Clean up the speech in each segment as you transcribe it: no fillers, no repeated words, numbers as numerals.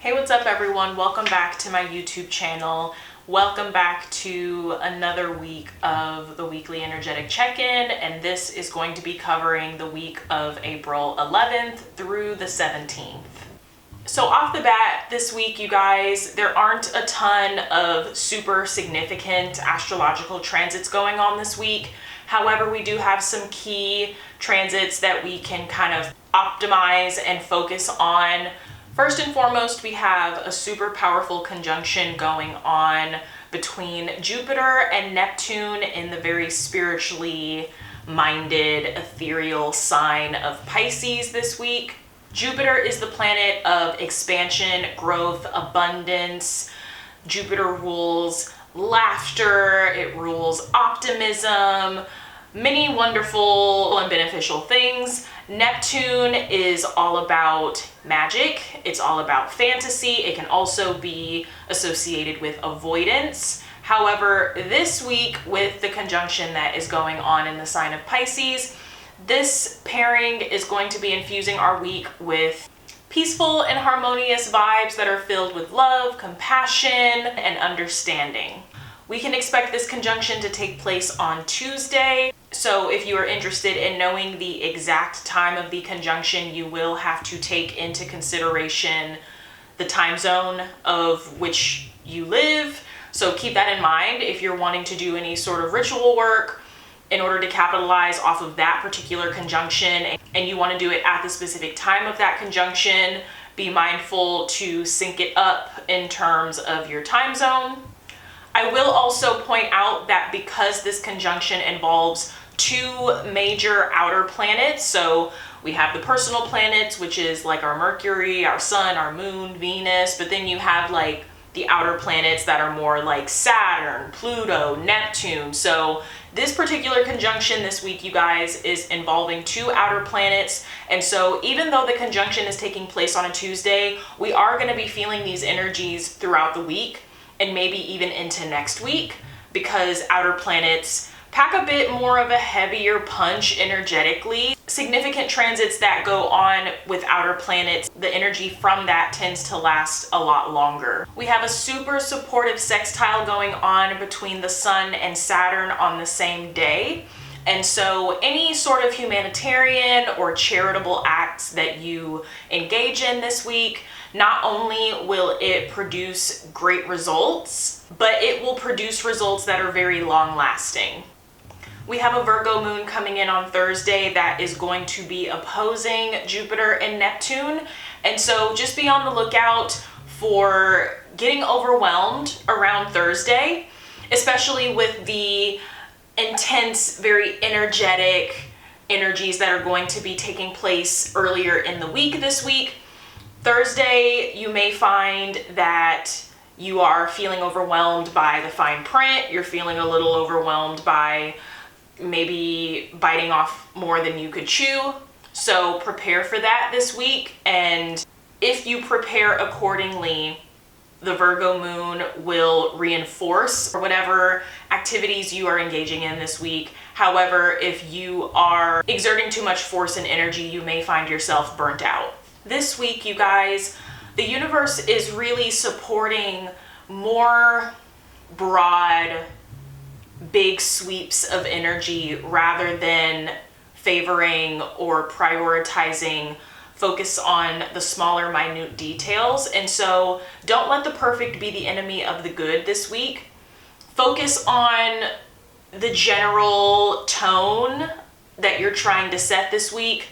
Hey, what's up everyone? Welcome back to my YouTube channel. Welcome back to another week of the weekly energetic check-in, and this is going to be covering the week of April 11th through the 17th. So off the bat this week, you guys, there aren't a ton of super significant astrological transits going on this week. However, we do have some key transits that we can kind of optimize and focus on. First and foremost, we have a super powerful conjunction going on between Jupiter and Neptune in the very spiritually minded, ethereal sign of Pisces this week. Jupiter is the planet of expansion, growth, abundance. Jupiter rules laughter, it rules optimism, many wonderful and beneficial things. Neptune is all about magic. It's all about fantasy. It can also be associated with avoidance. However, this week with the conjunction that is going on in the sign of Pisces, this pairing is going to be infusing our week with peaceful and harmonious vibes that are filled with love, compassion, and understanding. We can expect this conjunction to take place on Tuesday. So if you are interested in knowing the exact time of the conjunction, you will have to take into consideration the time zone of which you live. So keep that in mind if you're wanting to do any sort of ritual work in order to capitalize off of that particular conjunction, and you want to do it at the specific time of that conjunction. Be mindful to sync it up in terms of your time zone. I will also point out that because this conjunction involves two major outer planets, so we have the personal planets, which is like our Mercury, our Sun, our Moon, Venus, but then you have like the outer planets that are more like Saturn, Pluto, Neptune. So this particular conjunction this week, you guys, is involving two outer planets. And so even though the conjunction is taking place on a Tuesday, we are going to be feeling these energies throughout the week and maybe even into next week, because outer planets pack a bit more of a heavier punch energetically. Significant transits that go on with outer planets, the energy from that tends to last a lot longer. We have a super supportive sextile going on between the Sun and Saturn on the same day. And so any sort of humanitarian or charitable acts that you engage in this week, not only will it produce great results, but it will produce results that are very long lasting. We have a Virgo moon coming in on Thursday that is going to be opposing Jupiter and Neptune. And so just be on the lookout for getting overwhelmed around Thursday, especially with the intense, very energetic energies that are going to be taking place earlier in the week this week. Thursday, you may find that you are feeling overwhelmed by the fine print. You're feeling a little overwhelmed by maybe biting off more than you could chew. So prepare for that this week. And if you prepare accordingly, the Virgo moon will reinforce whatever activities you are engaging in this week. However, if you are exerting too much force and energy, you may find yourself burnt out. This week, you guys, the universe is really supporting more broad, big sweeps of energy rather than favoring or prioritizing focus on the smaller, minute details. And so don't let the perfect be the enemy of the good this week. Focus on the general tone that you're trying to set this week.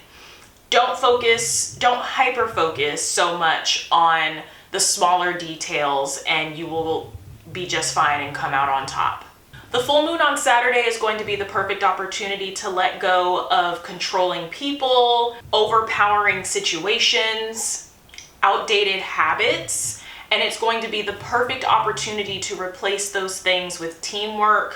Don't hyper focus so much on the smaller details, and you will be just fine and come out on top. The full moon on Saturday is going to be the perfect opportunity to let go of controlling people, overpowering situations, outdated habits, and it's going to be the perfect opportunity to replace those things with teamwork,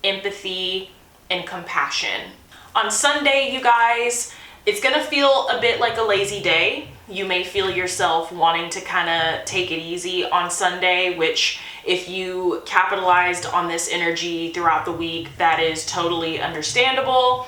empathy, and compassion. On Sunday, you guys, it's gonna feel a bit like a lazy day. You may feel yourself wanting to kind of take it easy on Sunday, which if you capitalized on this energy throughout the week, that is totally understandable.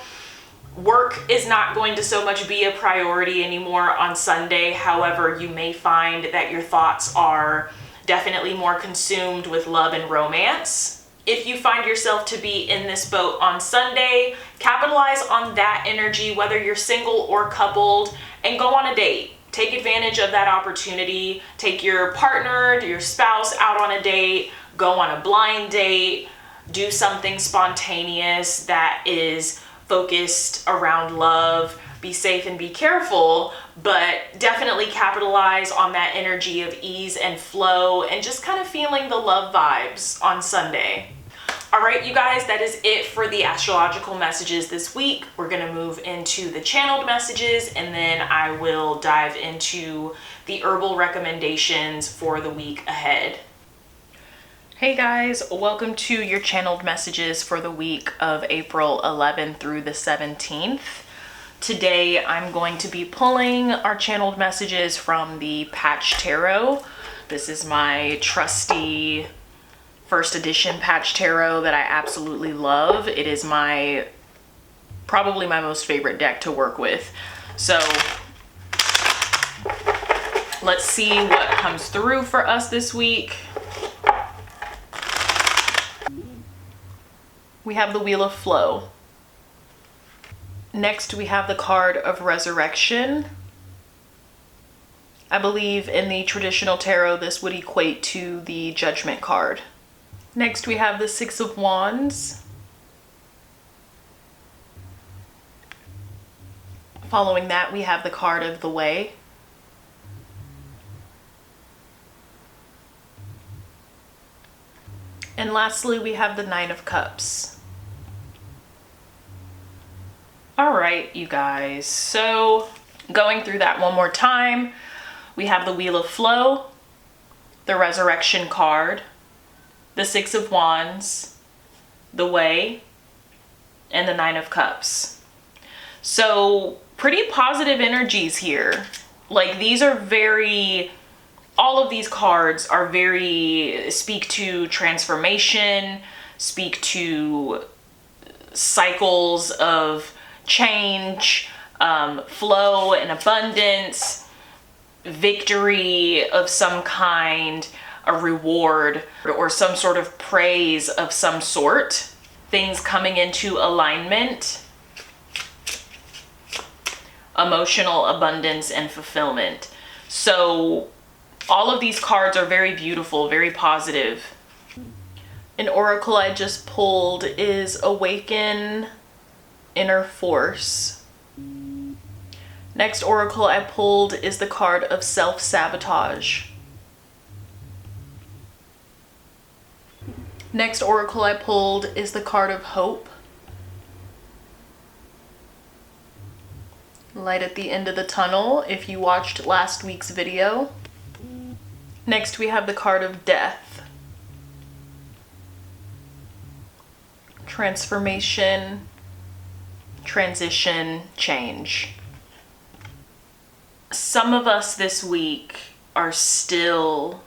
Work is not going to so much be a priority anymore on Sunday. However, you may find that your thoughts are definitely more consumed with love and romance. If you find yourself to be in this boat on Sunday, capitalize on that energy, whether you're single or coupled, and go on a date. Take advantage of that opportunity. Take your partner, your spouse out on a date, go on a blind date, do something spontaneous that is focused around love. Be safe and be careful, but definitely capitalize on that energy of ease and flow and just kind of feeling the love vibes on Sunday. All right, you guys, that is it for the astrological messages this week. We're going to move into the channeled messages, and then I will dive into the herbal recommendations for the week ahead. Hey guys, welcome to your channeled messages for the week of April 11th through the 17th. Today I'm going to be pulling our channeled messages from the Patch Tarot. This is my trusty first edition Patch Tarot that I absolutely love. It is probably my most favorite deck to work with. So let's see what comes through for us this week. We have the Wheel of Flow. Next, we have the card of Resurrection. I believe in the traditional tarot, this would equate to the Judgment card. Next, we have the Six of Wands. Following that, we have the card of the Way. And lastly, we have the Nine of Cups. All right, you guys, so going through that one more time, we have the Wheel of Flow, the Resurrection card, the Six of Wands, the Way, and the Nine of Cups. So pretty positive energies here. Like, these are all of these cards are speak to transformation, speak to cycles of change, flow and abundance, victory of some kind, a reward, or some sort of praise of some sort, things coming into alignment, emotional abundance and fulfillment. So all of these cards are very beautiful, very positive. An oracle I just pulled is Awaken Inner Force. Next oracle I pulled is the card of Self-Sabotage. Next oracle I pulled is the card of Hope. Light at the end of the tunnel if you watched last week's video. Next we have the card of Death. Transformation, transition, change. Some of us this week are still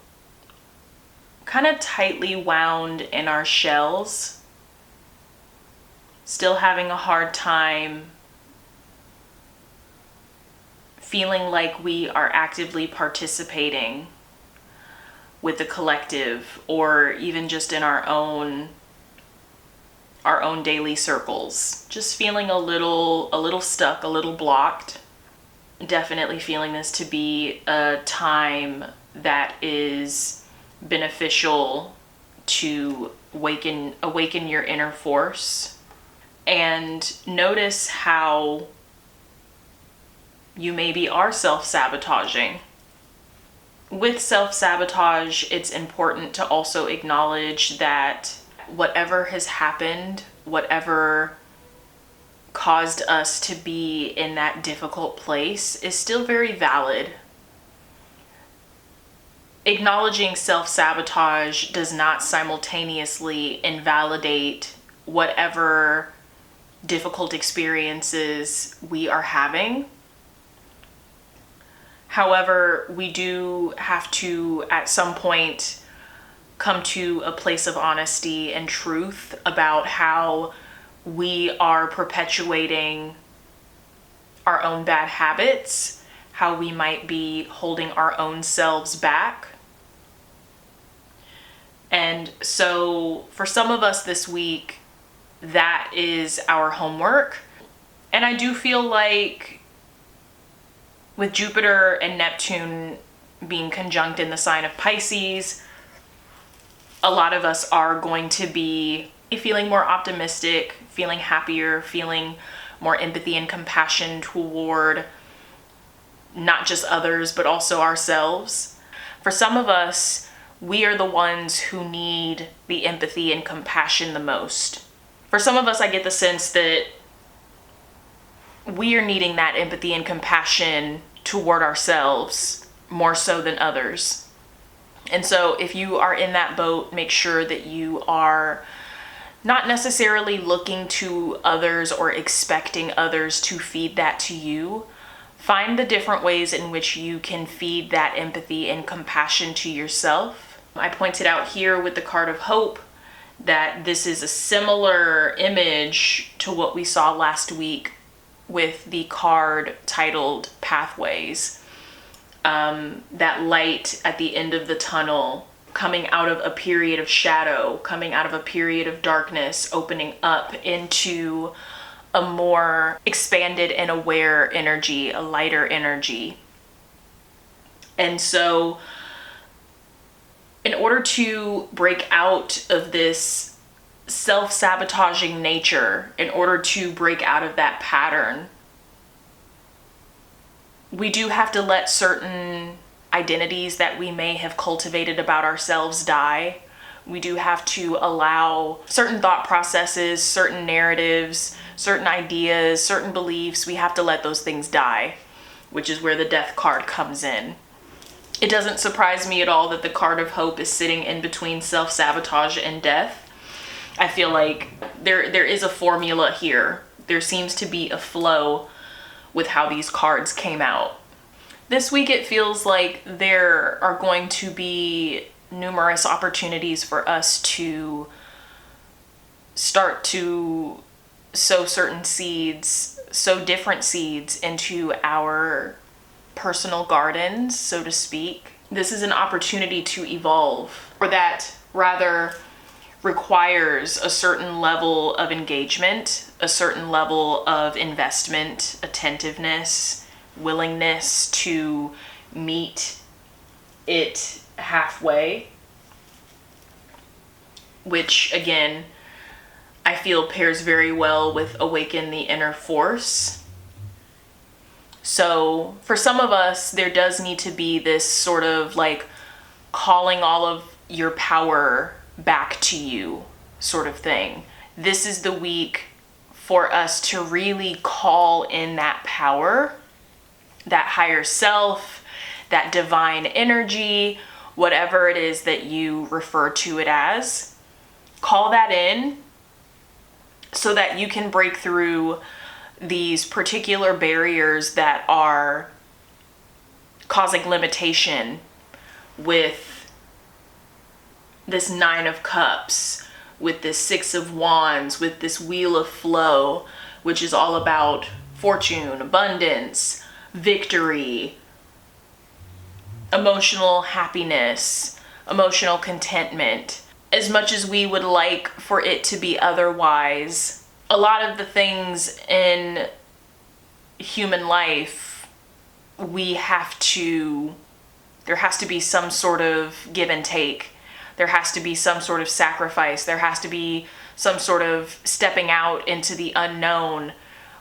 kind of tightly wound in our shells, still having a hard time feeling like we are actively participating with the collective, or even just in our own daily circles. Just feeling a little stuck, a little blocked. Definitely feeling this to be a time that is beneficial to awaken your inner force, and notice how you maybe are self-sabotaging. With self-sabotage, it's important to also acknowledge that whatever has happened, whatever caused us to be in that difficult place, is still very valid. Acknowledging self-sabotage does not simultaneously invalidate whatever difficult experiences we are having. However, we do have to, at some point, come to a place of honesty and truth about how we are perpetuating our own bad habits, how we might be holding our own selves back. And so for some of us this week, that is our homework. And I do feel like with Jupiter and Neptune being conjunct in the sign of Pisces, a lot of us are going to be feeling more optimistic, feeling happier, feeling more empathy and compassion toward not just others, but also ourselves. For some of us, we are the ones who need the empathy and compassion the most. For some of us, I get the sense that we are needing that empathy and compassion toward ourselves more so than others. And so if you are in that boat, make sure that you are not necessarily looking to others or expecting others to feed that to you. Find the different ways in which you can feed that empathy and compassion to yourself. I pointed out here with the card of hope that this is a similar image to what we saw last week with the card titled Pathways. That light at the end of the tunnel, coming out of a period of shadow, coming out of a period of darkness, opening up into a more expanded and aware energy, a lighter energy. And so in order to break out of this self-sabotaging nature, in order to break out of that pattern, we do have to let certain identities that we may have cultivated about ourselves die. We do have to allow certain thought processes, certain narratives, certain ideas, certain beliefs. We have to let those things die, which is where the Death card comes in. It doesn't surprise me at all that the card of hope is sitting in between self-sabotage and death. I feel like there is a formula here. There seems to be a flow with how these cards came out. This week it feels like there are going to be numerous opportunities for us to start to sow certain seeds, sow different seeds into our personal gardens, so to speak. This is an opportunity to evolve, or that rather requires a certain level of engagement, a certain level of investment, attentiveness, willingness to meet it halfway, which again, I feel pairs very well with Awaken the Inner Force. So for some of us, there does need to be this sort of like calling all of your power back to you sort of thing. This is the week for us to really call in that power, that higher self, that divine energy, whatever it is that you refer to it as. Call that in so that you can break through these particular barriers that are causing limitation with this Nine of Cups, with this Six of Wands, with this Wheel of Flow, which is all about fortune, abundance, victory, emotional happiness, emotional contentment. As much as we would like for it to be otherwise, a lot of the things in human life, there has to be some sort of give and take. There has to be some sort of sacrifice. There has to be some sort of stepping out into the unknown,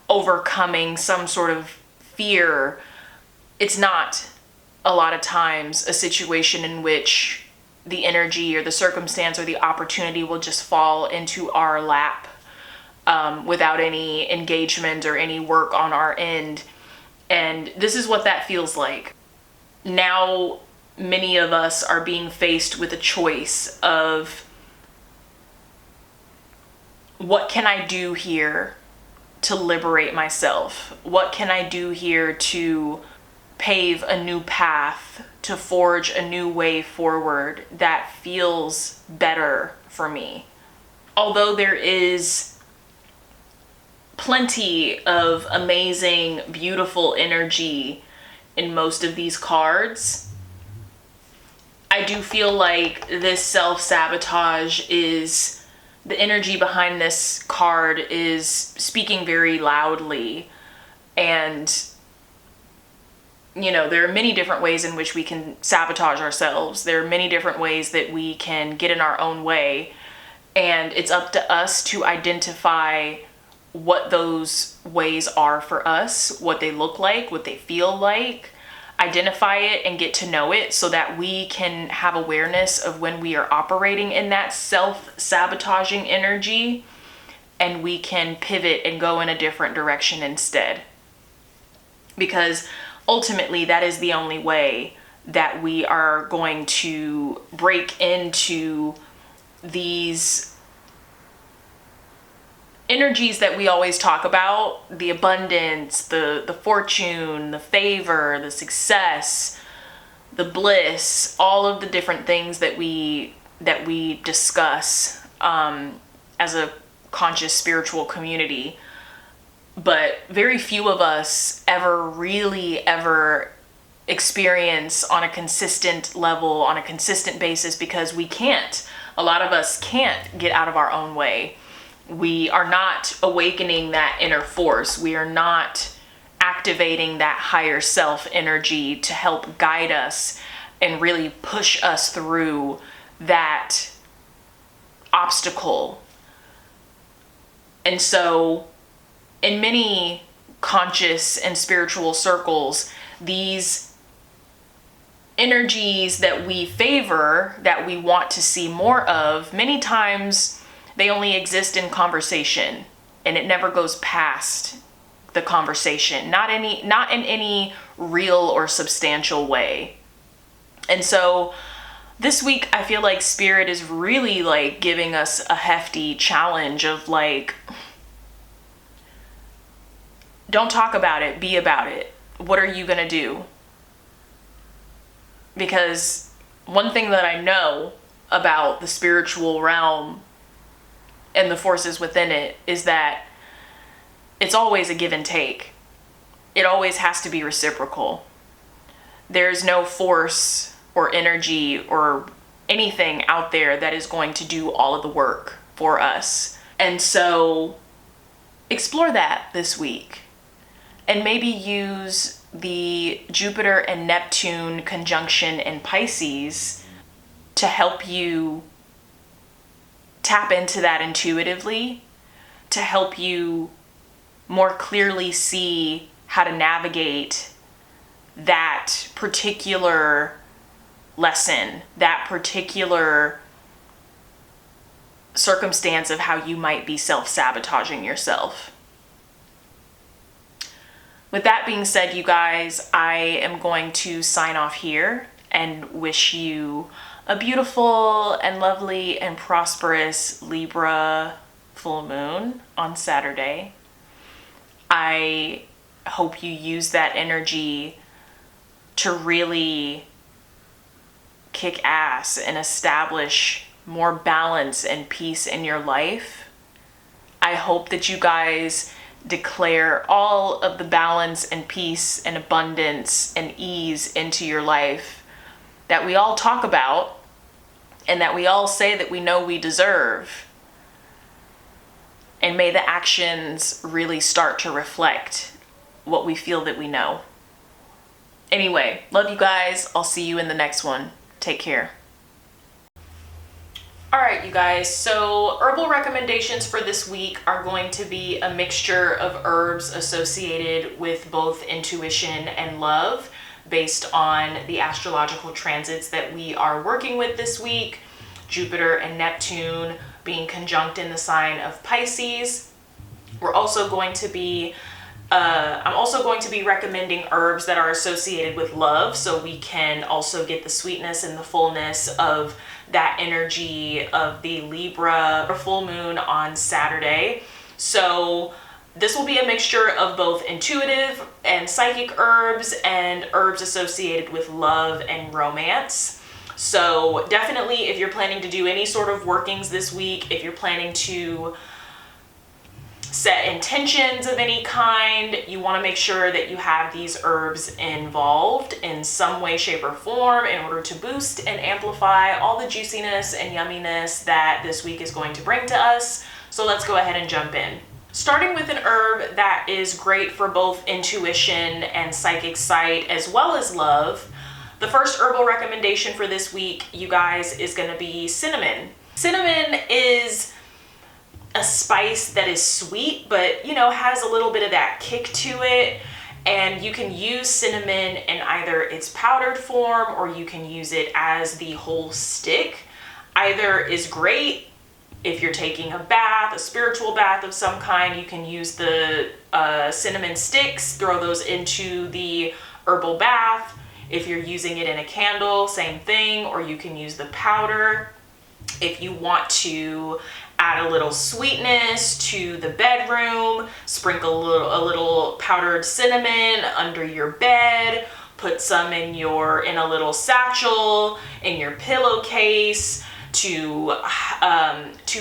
overcoming some sort of fear. It's not a lot of times a situation in which the energy or the circumstance or the opportunity will just fall into our lap without any engagement or any work on our end. And this is what that feels like. Now, many of us are being faced with a choice of, what can I do here to liberate myself? What can I do here to pave a new path, to forge a new way forward that feels better for me? Although there is plenty of amazing, beautiful energy in most of these cards. I do feel like this self-sabotage is, the energy behind this card is speaking very loudly. And, you know, there are many different ways in which we can sabotage ourselves. There are many different ways that we can get in our own way. And it's up to us to identify what those ways are for us, what they look like, what they feel like. Identify it and get to know it so that we can have awareness of when we are operating in that self-sabotaging energy, and we can pivot and go in a different direction instead. Because ultimately that is the only way that we are going to break into these energies that we always talk about, the abundance, the fortune, the favor, the success, the bliss, all of the different things that we discuss as a conscious spiritual community. But very few of us ever experience on a consistent level, on a consistent basis, because we can't. A lot of us can't get out of our own way. We are not awakening that inner force. We are not activating that higher self energy to help guide us and really push us through that obstacle. And so in many conscious and spiritual circles, these energies that we favor, that we want to see more of, many times they only exist in conversation, and it never goes past the conversation, not in any real or substantial way. And so this week I feel like Spirit is really like giving us a hefty challenge of like, don't talk about it, be about it. What are you gonna do? Because one thing that I know about the spiritual realm and the forces within it is that it's always a give and take. It always has to be reciprocal. There's no force or energy or anything out there that is going to do all of the work for us. And so explore that this week, and maybe use the Jupiter and Neptune conjunction in Pisces to help you tap into that intuitively, to help you more clearly see how to navigate that particular lesson, that particular circumstance of how you might be self-sabotaging yourself. With that being said, you guys, I am going to sign off here and wish you a beautiful and lovely and prosperous Libra full moon on Saturday. I hope you use that energy to really kick ass and establish more balance and peace in your life. I hope that you guys declare all of the balance and peace and abundance and ease into your life that we all talk about and that we all say that we know we deserve. And may the actions really start to reflect what we feel that we know. Anyway, love you guys. I'll see you in the next one. Take care. All right, you guys, so herbal recommendations for this week are going to be a mixture of herbs associated with both intuition and love, based on the astrological transits that we are working with this week. Jupiter and Neptune being conjunct in the sign of Pisces. We're also going to be I'm also going to be recommending herbs that are associated with love, so we can also get the sweetness and the fullness of that energy of the Libra full moon on Saturday. So this will be a mixture of both intuitive and psychic herbs and herbs associated with love and romance. So definitely, if you're planning to do any sort of workings this week, if you're planning to set intentions of any kind, you want to make sure that you have these herbs involved in some way, shape, or form in order to boost and amplify all the juiciness and yumminess that this week is going to bring to us. So let's go ahead and jump in. Starting with an herb that is great for both intuition and psychic sight as well as love. The first herbal recommendation for this week, you guys, is going to be cinnamon. Cinnamon is a spice that is sweet, but you know, has a little bit of that kick to it. And you can use cinnamon in either its powdered form or you can use it as the whole stick. Either is great. If you're taking a bath, a spiritual bath of some kind, you can use the cinnamon sticks, throw those into the herbal bath. If you're using it in a candle, same thing, or you can use the powder. If you want to add a little sweetness to the bedroom, sprinkle a little powdered cinnamon under your bed, put some in a little satchel, in your pillowcase to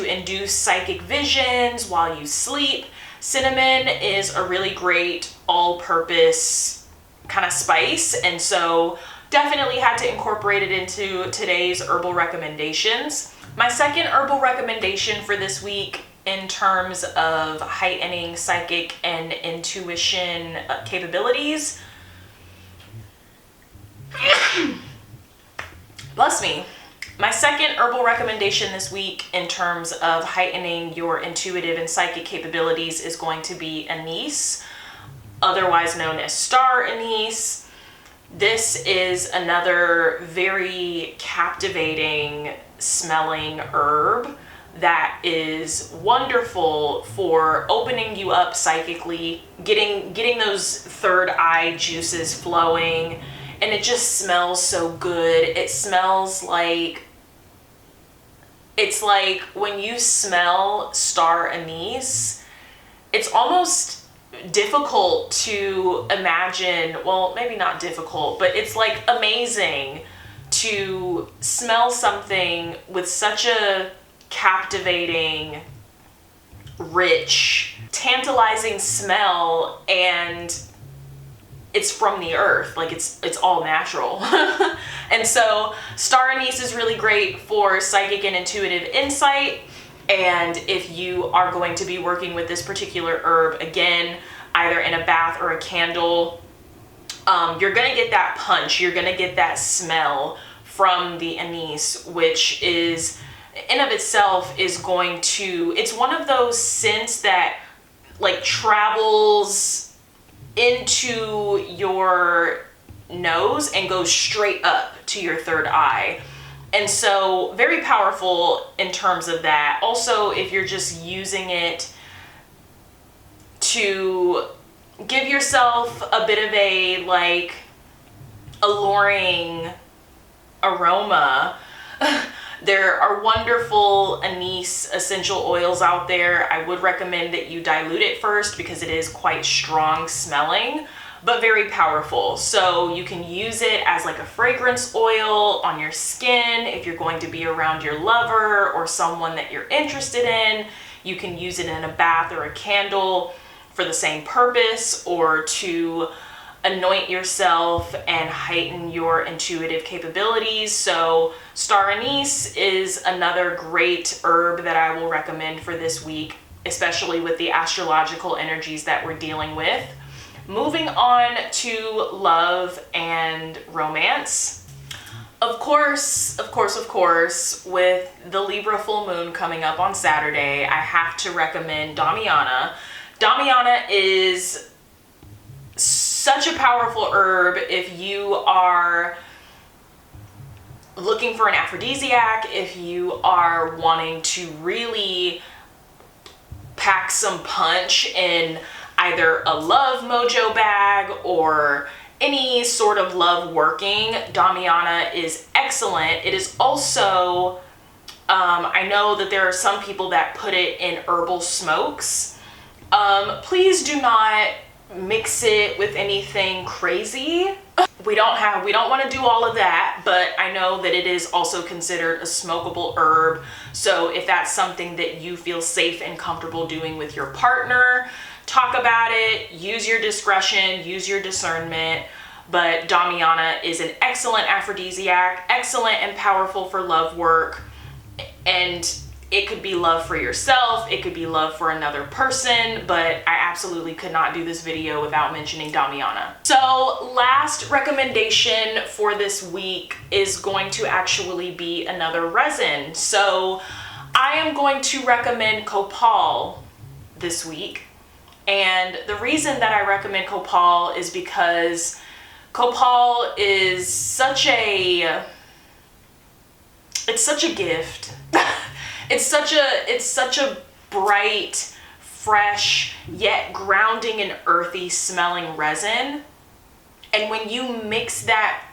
induce psychic visions while you sleep. Cinnamon is a really great all-purpose kind of spice, and so definitely had to incorporate it into today's herbal recommendations. My second herbal recommendation for this week in terms of heightening psychic and intuition capabilities, bless me. My second herbal recommendation this week in terms of heightening your intuitive and psychic capabilities is going to be anise, otherwise known as star anise. This is another very captivating smelling herb that is wonderful for opening you up psychically, getting those third eye juices flowing, and it just smells so good. It smells like, it's like when you smell star anise, it's almost difficult to imagine, well, maybe not difficult, but it's like amazing to smell something with such a captivating, rich, tantalizing smell, and it's from the earth, like it's all natural. And so star anise is really great for psychic and intuitive insight. And if you are going to be working with this particular herb, again, either in a bath or a candle, you're gonna get that punch, you're gonna get that smell from the anise, which is, in of itself, is going to, it's one of those scents that like travels into your nose and goes straight up to your third eye. And so very powerful in terms of that. Also, if you're just using it to give yourself a bit of a like alluring aroma, there are wonderful anise essential oils out there. I would recommend that you dilute it first because it is quite strong smelling, but very powerful. So you can use it as like a fragrance oil on your skin if you're going to be around your lover or someone that you're interested in. You can use it in a bath or a candle for the same purpose, or to anoint yourself and heighten your intuitive capabilities. So star anise is another great herb that I will recommend for this week, especially with the astrological energies that we're dealing with. Moving on to love and romance. Of course, with the Libra full moon coming up on Saturday, I have to recommend Damiana. Damiana is such a powerful herb if you are looking for an aphrodisiac, if you are wanting to really pack some punch in either a love mojo bag or any sort of love working. Damiana is excellent. It is also, I know that there are some people that put it in herbal smokes. Please do not mix it with anything crazy. we don't want to do all of that, but I know that it is also considered a smokable herb. So if that's something that you feel safe and comfortable doing with your partner, talk about it, use your discretion, use your discernment. But Damiana is an excellent aphrodisiac, excellent and powerful for love work. And it could be love for yourself, it could be love for another person, but I absolutely could not do this video without mentioning Damiana. So last recommendation for this week is going to actually be another resin. So I am going to recommend Copal this week. And the reason that I recommend Copal is because Copal is such a gift. It's such a bright, fresh, yet grounding and earthy smelling resin. And when you mix that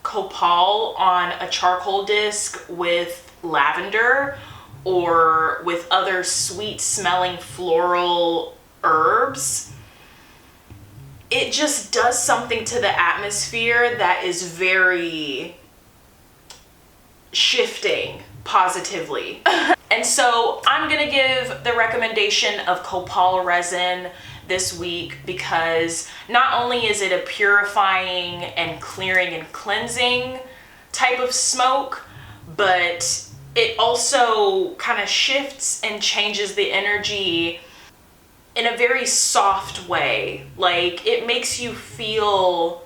Copal on a charcoal disc with lavender or with other sweet smelling floral herbs, it just does something to the atmosphere that is very shifting positively. And so I'm gonna give the recommendation of Copal resin this week because not only is it a purifying and clearing and cleansing type of smoke, but it also kind of shifts and changes the energy in a very soft way. Like, it makes you feel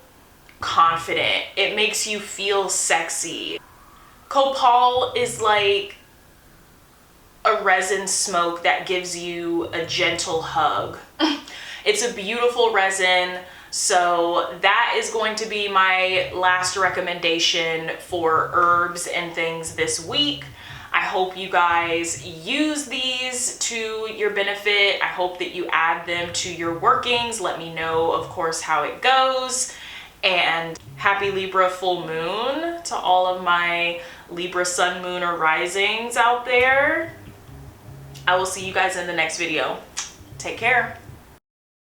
confident. It makes you feel sexy. Copal is like a resin smoke that gives you a gentle hug. It's a beautiful resin. So that is going to be my last recommendation for herbs and things this week. I hope you guys use these to your benefit. I hope that you add them to your workings. Let me know, of course, how it goes. And happy Libra full moon to all of my Libra sun, moon, or risings out there. I will see you guys in the next video. Take care.